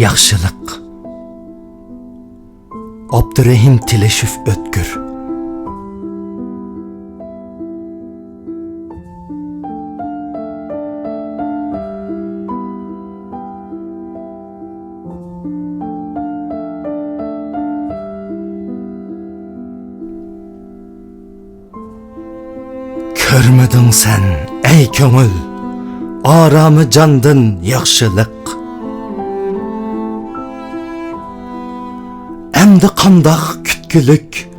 Yaxşılıq. Abdurrahim Tileşif Ötkür. Körmedin sen ey köngül, aramı candın yaxşılıq. Emdi qandaq kütkülük,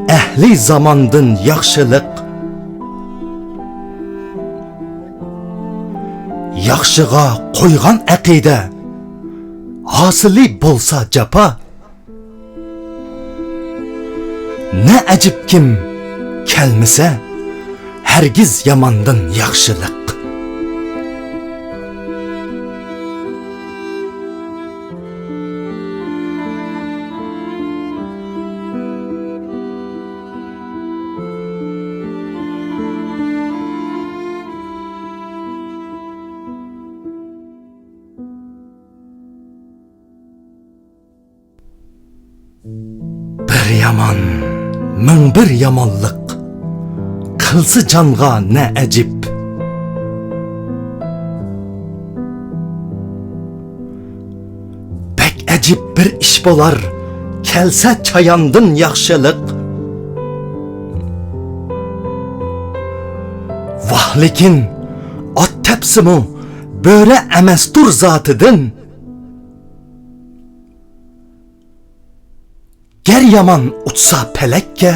ehli zamandın yaxşılıq. Yaxşığa qoyğan əqidə, hasili bolsa capa. Ne əcib kim kelmese, hergiz yamandın yaxşılıq. Bir yaman, min bir yamanlık, kılsı canğa ne ecip. Bek ecip bir iş bolar, kelse çayandın yaxşılıq. Vahlikin, at tepsimu, böyle emestur zatıdın. Ger yaman uçsa pelekke,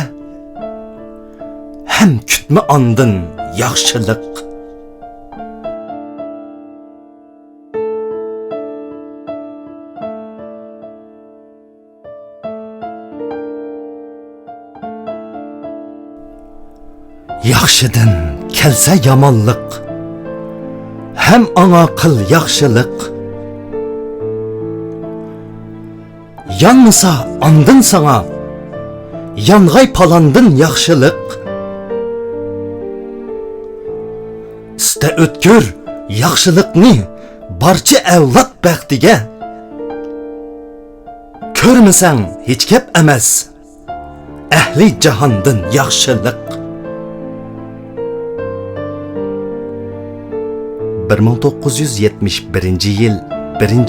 hem kütme andın yaxşılıq. Yaxşıdın kelse yamanlıq, hem ana kıl yaxşılıq. Yanmısa andın sana, yangay palandın yaxşılıq. İste ötkür yaxşılıqni barça evlat bəxtige. Körmüsən hiç kep eməz, ehli cahandın yaxşılıq. 1971 yıl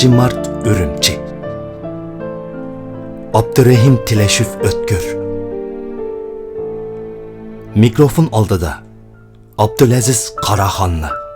1 Mart Ürümçi. Abdurrahim Tileşif Ötkür. Mikrofon aldıda Abdülaziz Karahanlı.